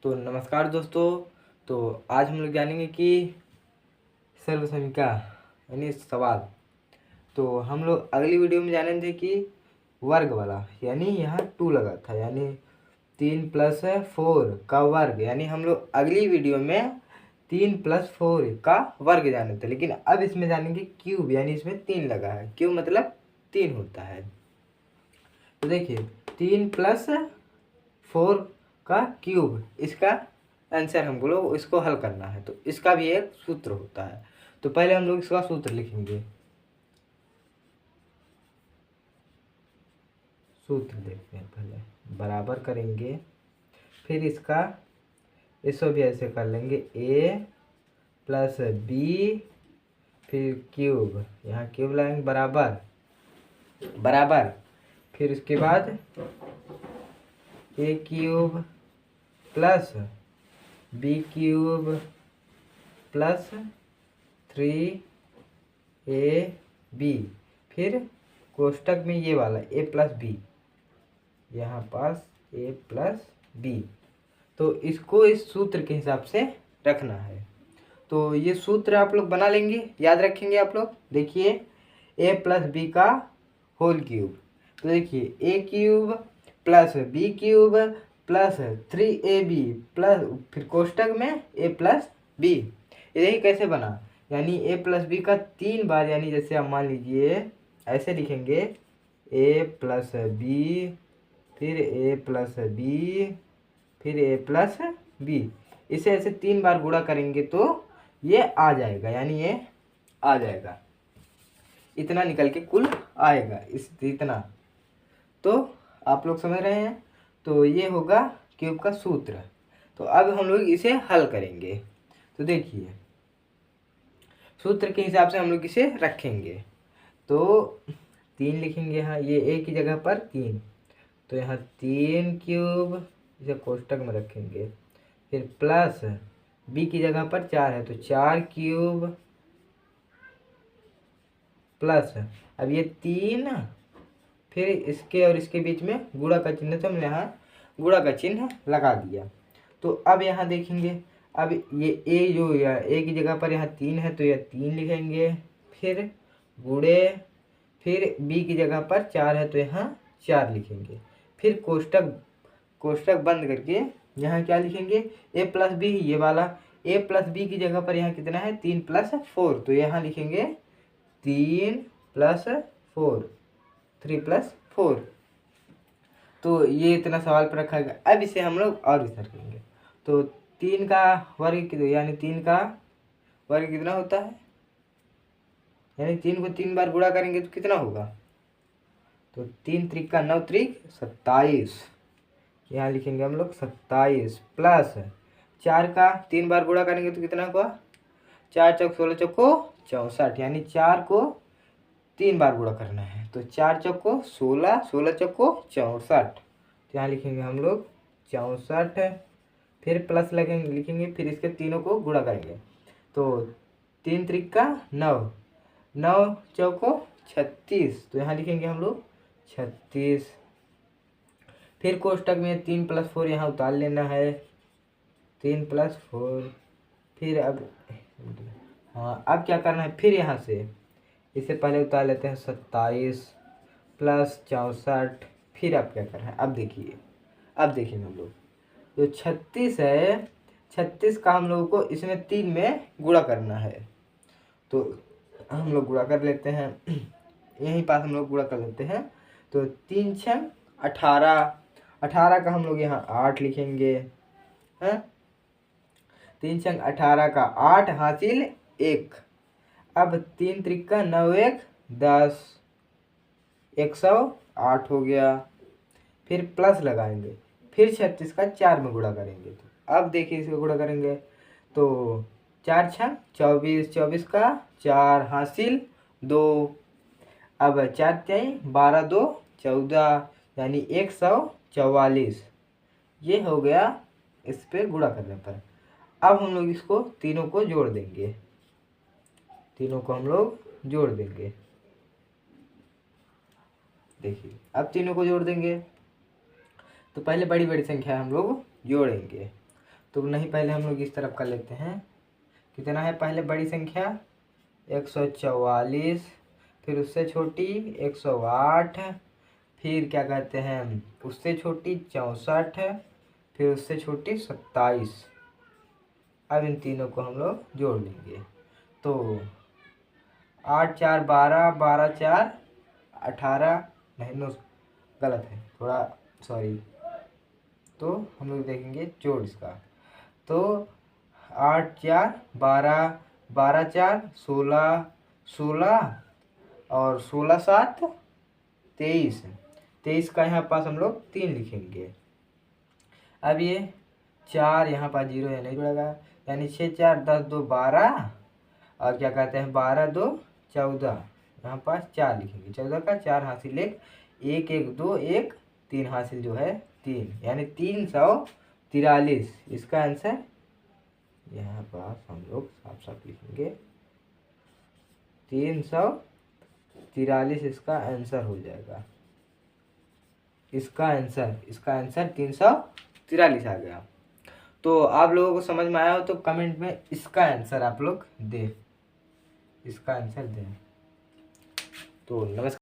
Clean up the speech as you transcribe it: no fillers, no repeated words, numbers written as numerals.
तो नमस्कार दोस्तों। तो आज हम लोग जानेंगे कि सर्वसमीका यानी सवाल। तो हम लोग अगली वीडियो में जाने थे कि वर्ग वाला, यानी यहाँ 2 लगा था, यानी 3 + 4 का वर्ग, यानी हम लोग अगली वीडियो में 3 + 4 का वर्ग जाने थे। लेकिन अब इसमें जानेंगे क्यूब, यानी इसमें 3 लगा है। क्यूब मतलब 3 होता है। तो देखिए 3 + 4 का क्यूब, इसका आंसर हमको लोग इसको हल करना है। तो इसका भी एक सूत्र होता है। तो पहले हम लोग इसका सूत्र लिखेंगे। सूत्र देखते हैं, पहले बराबर करेंगे, फिर इसको भी ऐसे कर लेंगे, a + b, फिर क्यूब, यहाँ क्यूब लाएंगे बराबर, फिर उसके बाद a³ + b³ + 3ab, फिर कोष्टक में ये वाला a + b, यहाँ पास a + b। तो इसको इस सूत्र के हिसाब से रखना है। तो ये सूत्र आप लोग बना लेंगे, याद रखेंगे आप लोग। देखिए a + b का होल क्यूब, तो देखिए a³ + b³ + 3ab प्लस, फिर कोष्टक में a + b। यही कैसे बना, यानी a + b का 3 बार, यानी जैसे आप मान लीजिए ऐसे लिखेंगे a + b, फिर a + b, फिर a + b। इसे ऐसे 3 बार गुणा करेंगे तो ये आ जाएगा, यानी ये आ जाएगा, इतना निकल के कुल आएगा, इतना। तो आप लोग समझ रहे हैं। तो ये होगा क्यूब का सूत्र। तो अब हम लोग इसे हल करेंगे। तो देखिए सूत्र के हिसाब से हम लोग इसे रखेंगे। तो 3 लिखेंगे यहाँ, ये a की जगह पर 3, तो यहाँ 3³ इसे कोष्टक में रखेंगे, फिर प्लस b की जगह पर 4 है तो 4³ प्लस, अब ये 3, फिर इसके और इसके बीच में गुणा का चिन्ह, तो हमने यहाँ गुणा का चिन्ह लगा दिया। तो अब यहाँ देखेंगे, अब ये a जो a की जगह पर यहाँ 3 है तो यह 3 लिखेंगे, फिर गुणे, फिर b की जगह पर 4 है तो यहाँ 4 लिखेंगे, फिर कोष्टक बंद करके यहाँ क्या लिखेंगे, a + b, ये वाला a + b की जगह पर यहाँ कितना है 3 + 4, तो यहाँ लिखेंगे 3 + 4, 3 + 4। तो ये इतना सवाल पर रखा गया। अब इसे हम लोग और विस्तार करेंगे। तो 3 का वर्ग, यानी 3 का वर्ग कितना होता है, यानी 3 को 3 बार गुणा करेंगे तो कितना होगा, तो 3 × 3 = 9, 3 × 27, यहाँ लिखेंगे हम लोग 27, प्लस 4 का 3 बार गुणा करेंगे तो कितना होगा, 4 × 4 = 16, 64, यानी 4 को 3 बार गुणा करना है, तो 4 × 16, 16 × 64, तो यहाँ लिखेंगे हम लोग 64, फिर प्लस लिखेंगे, फिर इसके तीनों को गुणा करेंगे, तो 3 × 3 = 9, 9 × 36, तो यहाँ लिखेंगे हम लोग 36, फिर कोष्टक में 3 + 4 यहाँ उतार लेना है, 3 + 4, फिर अब अब क्या करना है, फिर यहाँ से इसे पहले उतार लेते हैं, 27 + 64, फिर अब क्या करना है, अब देखेंगे हम लोग। जो 36 है, 36 का हम लोगों को इसमें 3 में गुणा करना है, तो हम लोग गुणा कर लेते हैं, यहीं पास हम लोग गुणा कर लेते हैं। तो 3 × 18, 18 का हम लोग यहाँ 8 लिखेंगे, हैं 3 × 18 का 8 हासिल 1, अब 3 × 3 = 9, 1 10, 108 हो गया, फिर प्लस लगाएंगे, फिर 36 का 4 में गुणा करेंगे। तो अब देखिए इसको गुणा करेंगे, तो 4 × 24, 24 का 4 हासिल 2, अब 4 × 3 = 12, 2 14, यानी 144, ये हो गया इस पे गुणा करने पर। अब हम लोग इसको तीनों को जोड़ देंगे, देखिए अब तीनों को जोड़ देंगे। तो पहले बड़ी बड़ी संख्या हम लोग जोड़ेंगे, तो नहीं, पहले हम लोग इस तरफ कर लेते हैं। कितना है पहले बड़ी संख्या 144, फिर उससे छोटी 108, फिर क्या कहते हैं उससे छोटी 64, फिर उससे छोटी 27। अब इन तीनों को हम लोग जोड़ लेंगे। तो 8 4 12, 12 4 18, नहीं नो गलत है थोड़ा, सॉरी। तो हम लोग देखेंगे जोड़ इसका। तो 8 4 12, 12 4 16, 16 और 16 7 23। 23 का यहाँ पास हम लोग 3 लिखेंगे। अब ये 4 यहाँ पास 0 है, नहीं जुड़ेगा, यानी 6 4 10 2 12, और क्या कहते हैं 12 2 14, यहाँ पास 4 लिखेंगे। 14 का 4 हासिल 1, 1 1 2 1, 3 हासिल जो है 3, यानी 343। इसका आंसर यहाँ पास हम लोग साफ साफ लिखेंगे 343 इसका आंसर हो जाएगा। इसका आंसर 343 आ गया। तो आप लोगों को समझ में आया हो तो कमेंट में इसका आंसर आप लोग दें, इसका आंसर दें। तो नमस्कार।